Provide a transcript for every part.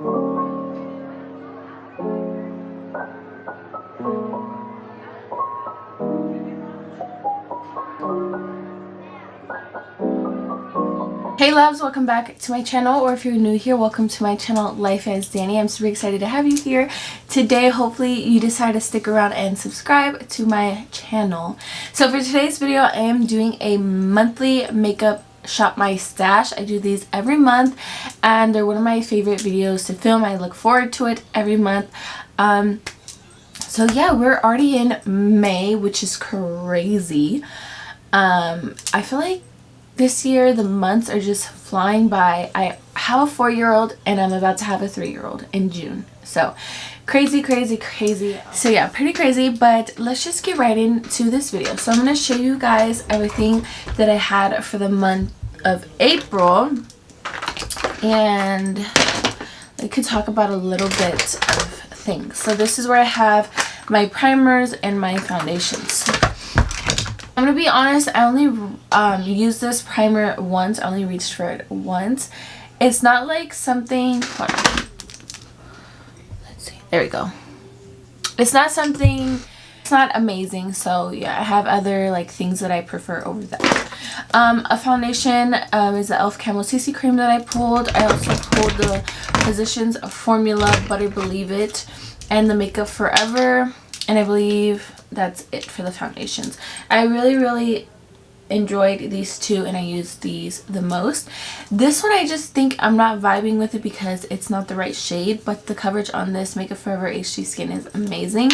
Hey loves, welcome back to my channel, or if you're new here, welcome to my channel Life as Danny. I'm super excited to have you here today. Hopefully you decide to stick around and subscribe to my channel. So for today's video, I am doing a monthly makeup shop my stash. I do these every month and they're one of my favorite videos to film. I look forward to it every month. So yeah, we're already in May, which is crazy. I feel like this year the months are just flying by. I have a 4-year-old and I'm about to have a 3-year-old in June. So crazy. So yeah, pretty crazy, but let's just get right into this video. So I'm going to show you guys everything that I had for the month of April, and I could talk about a little bit of things. So this is where I have my primers and my foundations. I'm gonna be honest, I only used this primer once. I only reached for it once. It's not like something, hold on. Let's see, there we go. It's not something, it's not amazing. So yeah, I have other like things that I prefer over that. A foundation is the Elf Camo CC cream that I pulled. I also pulled the Physicians Formula Butter Believe It and the Makeup Forever, and I believe that's it for the foundations. I really enjoyed these two and I used these the most. This one I just think I'm not vibing with it because it's not the right shade, but the coverage on this Makeup Forever HD Skin is amazing.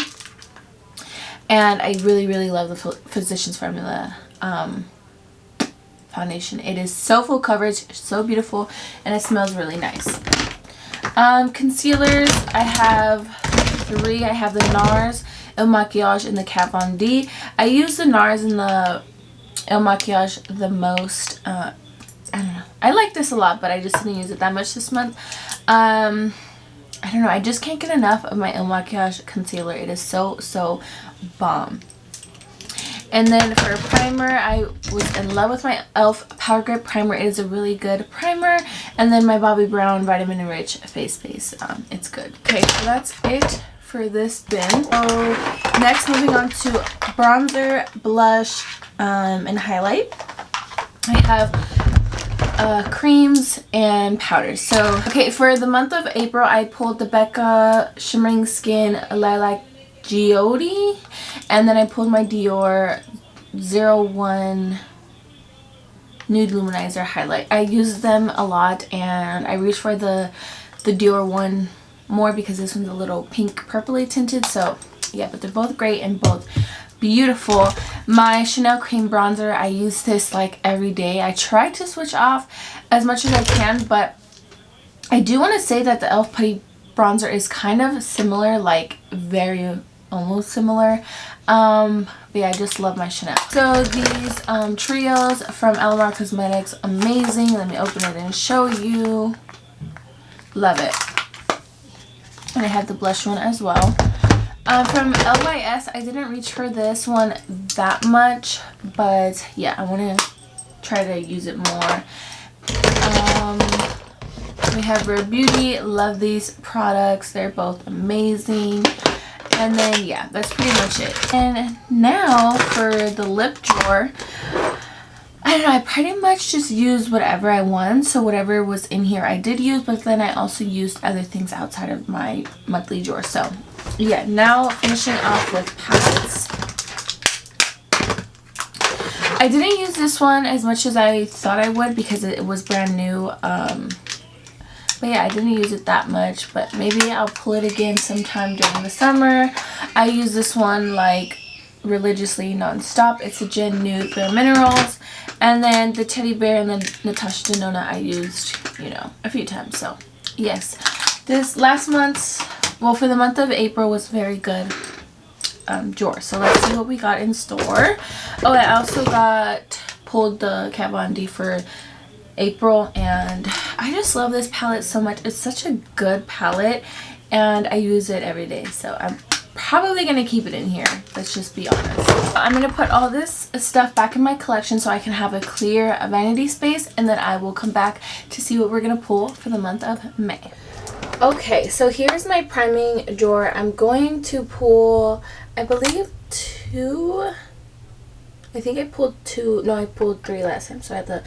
And I really love the Physicians Formula foundation. It is so full coverage, so beautiful, and it smells really nice. Concealers, I have 3. I have the NARS El Maquillage and the Kat Von D. I use the NARS and the El Maquillage the most. I don't know. I like this a lot, but I just didn't use it that much this month. I don't know. I just can't get enough of my El Maquillage concealer. It is so bomb. And then for a primer, I was in love with my e.l.f. Power Grip Primer. It is a really good primer. And then my Bobbi Brown Vitamin Rich Face Base. It's good. Okay, so that's it for this bin. So next, moving on to bronzer, blush, and highlight. I have creams and powders. So okay, for the month of April, I pulled the Becca Shimmering Skin Lilac Geode, and then I pulled my Dior 01 Nude Luminizer Highlight. I use them a lot and I reached for the Dior one more because this one's a little pink purpley tinted. So yeah, but they're both great and both beautiful. My Chanel Cream Bronzer, I use this like every day. I try to switch off as much as I can, but I do want to say that the e.l.f. Putty Bronzer is kind of similar, like very almost similar. But yeah, I just love my Chanel. So these trios from Alamar Cosmetics, amazing. Let me open it and show you. Love it. And I have the blush one as well. From LYS, I didn't reach for this one that much, but yeah, I want to try to use it more. We have Rare Beauty. Love these products. They're both amazing. And then yeah, that's pretty much it. And now for the lip drawer, I don't know, I pretty much just used whatever I want. So whatever was in here I did use, but then I also used other things outside of my monthly drawer. So yeah, now finishing off with palettes. I didn't use this one as much as I thought I would because it was brand new. But yeah, I didn't use it that much, but maybe I'll pull it again sometime during the summer. I use this one like religiously non-stop. It's a Gen Nude Bare Minerals. And then the Teddy Bear and the Natasha Denona I used, you know, a few times. So yes, this last month's, well, for the month of April was very good drawer. So let's see what we got in store. Oh, I also pulled the Kat Von D for April, and I just love this palette so much. It's such a good palette and I use it every day, so I'm probably gonna keep it in here. Let's just be honest. I'm gonna put all this stuff back in my collection so I can have a clear vanity space, and then I will come back to see what we're gonna pull for the month of May. Okay, so here's my priming drawer. I'm going to pull, I believe, two. I think I pulled two. No, I pulled three last time. So I had that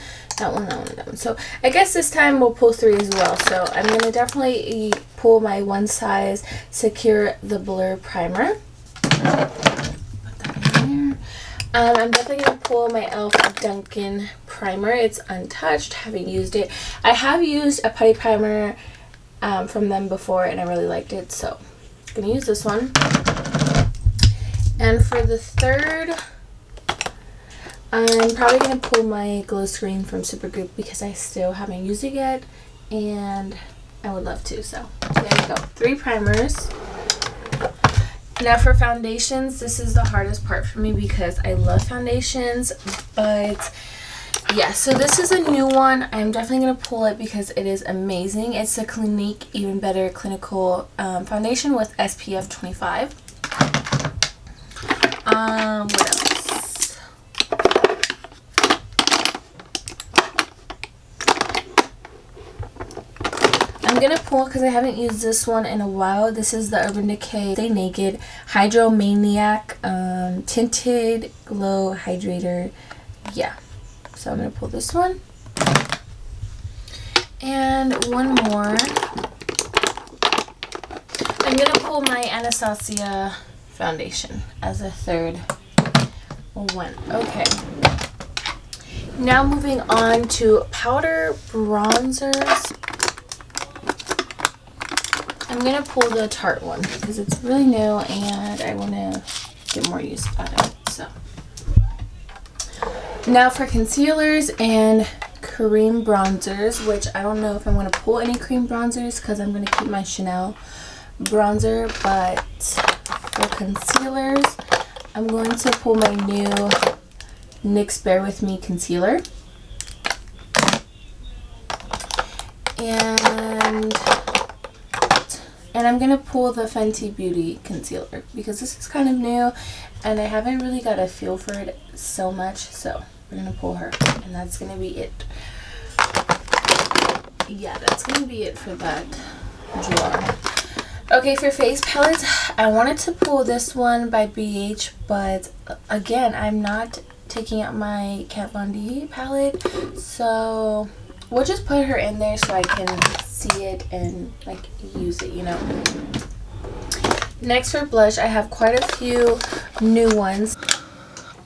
one, that one, and that one. So I guess this time we'll pull three as well. So I'm going to definitely pull my One Size Secure the Blur Primer. Put that in there. I'm definitely going to pull my e.l.f. Dunkin' Primer. It's untouched. Haven't used it. I have used a putty primer from them before, and I really liked it. So I'm going to use this one. And for the third, I'm probably going to pull my glow screen from Supergoop because I still haven't used it yet, and I would love to. So there we go. 3 primers. Now for foundations, this is the hardest part for me because I love foundations, but yeah, so this is a new one. I'm definitely going to pull it because it is amazing. It's the Clinique Even Better Clinical Foundation with SPF 25. What else? I'm going to pull, because I haven't used this one in a while, this is the Urban Decay Stay Naked Hydro Maniac Tinted Glow Hydrator. Yeah. So I'm going to pull this one. And one more. I'm going to pull my Anastasia foundation as a third one. Okay. Now moving on to powder bronzers. I'm going to pull the Tarte one because it's really new and I want to get more use out of it. So now for concealers and cream bronzers, which I don't know if I'm going to pull any cream bronzers because I'm going to keep my Chanel bronzer, but for concealers, I'm going to pull my new NYX Bear With Me concealer. And I'm going to pull the Fenty Beauty concealer because this is kind of new and I haven't really got a feel for it so much. So we're going to pull her and that's going to be it. Yeah, that's going to be it for that drawer. Okay, for face palettes, I wanted to pull this one by BH, but again, I'm not taking out my Kat Von D palette. So we'll just put her in there so I can see it and like use it, you know. Next for blush, I have quite a few new ones.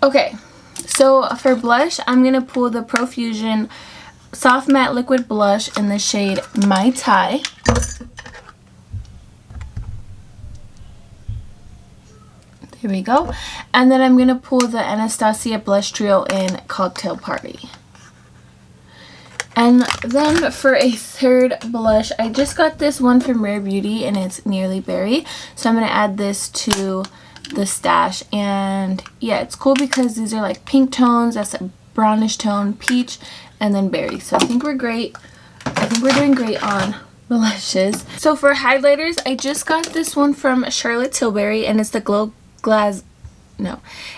Okay, so for blush, I'm going to pull the Profusion Soft Matte Liquid Blush in the shade Mai Tai. There we go. And then I'm going to pull the Anastasia Blush Trio in Cocktail Party. And then for a third blush, I just got this one from Rare Beauty and it's Nearly Berry. So I'm going to add this to the stash. And yeah, it's cool because these are like pink tones. That's a brownish tone, peach, and then berry. So I think we're great. I think we're doing great on blushes. So for highlighters, I just got this one from Charlotte Tilbury and it's the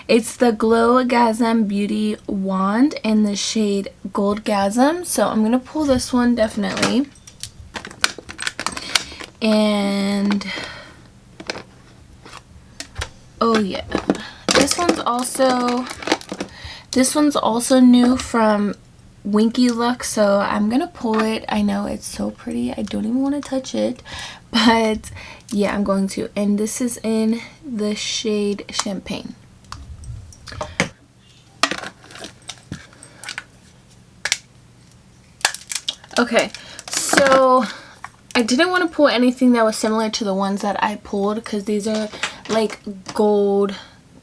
it's the Glow-Gasm Beauty Wand in the shade Gold-Gasm. So I'm going to pull this one definitely. And oh yeah, this one's also new from Winky Look, so I'm gonna pull it. I know it's so pretty, I don't even want to touch it, but yeah, I'm going to. And this is in the shade Champagne. Okay, so I didn't want to pull anything that was similar to the ones that I pulled because these are like gold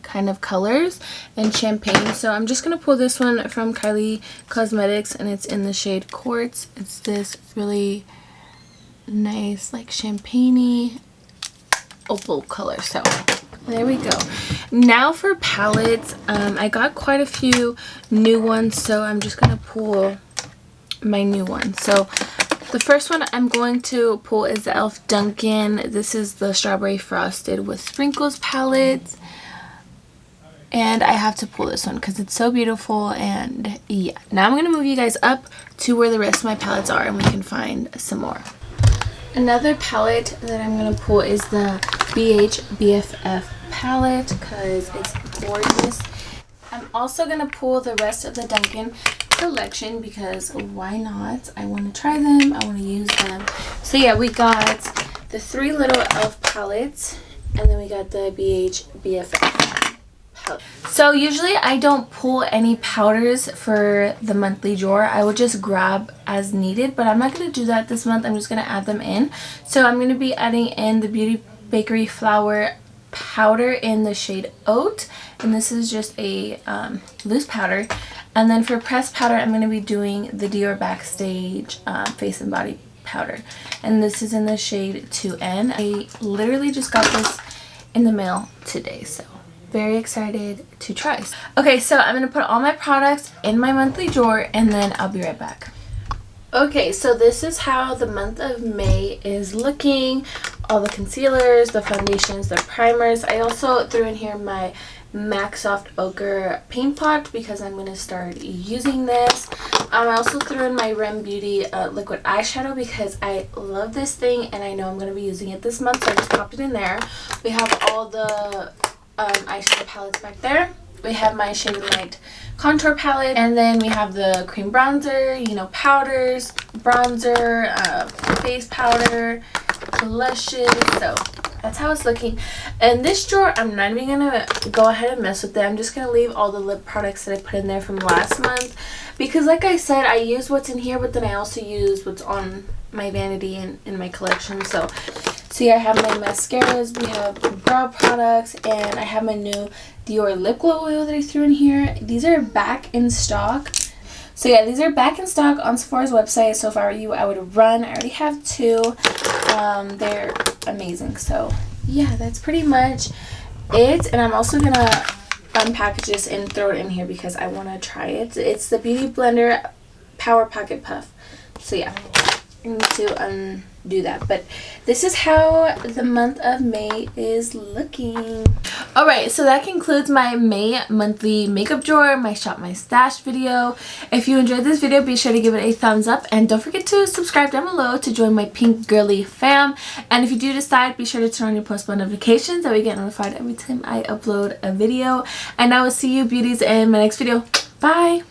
kind of colors and champagne. So I'm just going to pull this one from Kylie Cosmetics and it's in the shade Quartz. It's this really nice like champagne-y opal color. So there we go. Now for palettes, I got quite a few new ones, so I'm just going to pull my new one. So the first one I'm going to pull is the e.l.f. Dunkin'. This is the Strawberry Frosted with Sprinkles palette. And I have to pull this one because it's so beautiful. And yeah, now I'm going to move you guys up to where the rest of my palettes are and we can find some more. Another palette that I'm going to pull is the Bff palette because it's gorgeous. I'm also going to pull the rest of the Dunkin' collection because why not? I want to try them. I want to use them. So yeah, we got the 3 little e.l.f. palettes, and then we got the Bff palette. So usually I don't pull any powders for the monthly drawer. I would just grab as needed, but I'm not going to do that this month. I'm just going to add them in. So I'm going to be adding in the Beauty Bakery Flour powder in the shade Oat, and this is just a loose powder. And then for pressed powder, I'm going to be doing the Dior Backstage Face and Body powder, and this is in the shade 2N. I literally just got this in the mail today, so very excited to try. Okay, so I'm going to put all my products in my monthly drawer, and then I'll be right back. Okay, so this is how the month of May is looking. All the concealers, the foundations, the primers. I also threw in here my MAC Soft Ochre paint pot because I'm going to start using this. I also threw in my Rem Beauty liquid eyeshadow because I love this thing and I know I'm going to be using it this month, so I just popped it in there. We have all the eyeshadow palettes back there. We have my Shade and Light contour palette, and then we have the cream bronzer, you know, powders, bronzer, face powder, blushes. So that's how it's looking. And this drawer, I'm not even gonna go ahead and mess with it. I'm just gonna leave all the lip products that I put in there from last month because, like I said, I use what's in here, but then I also use what's on my vanity and in my collection. So yeah, I have my mascaras, we have brow products, and I have my new Dior lip glow oil that I threw in here. These are back in stock. So yeah, these are back in stock on Sephora's website. So if I were you, I would run. I already have 2. They're amazing. So yeah, that's pretty much it. And I'm also gonna unpackage this and throw it in here because I want to try it. It's the Beauty Blender Power Pocket Puff. So yeah, I need to undo that. But this is how the month of May is looking. Alright, so that concludes my May monthly makeup drawer, my Shop My Stash video. If you enjoyed this video, be sure to give it a thumbs up, and don't forget to subscribe down below to join my pink girly fam. And if you do decide, be sure to turn on your post bell notifications so we get notified every time I upload a video. And I will see you beauties in my next video. Bye!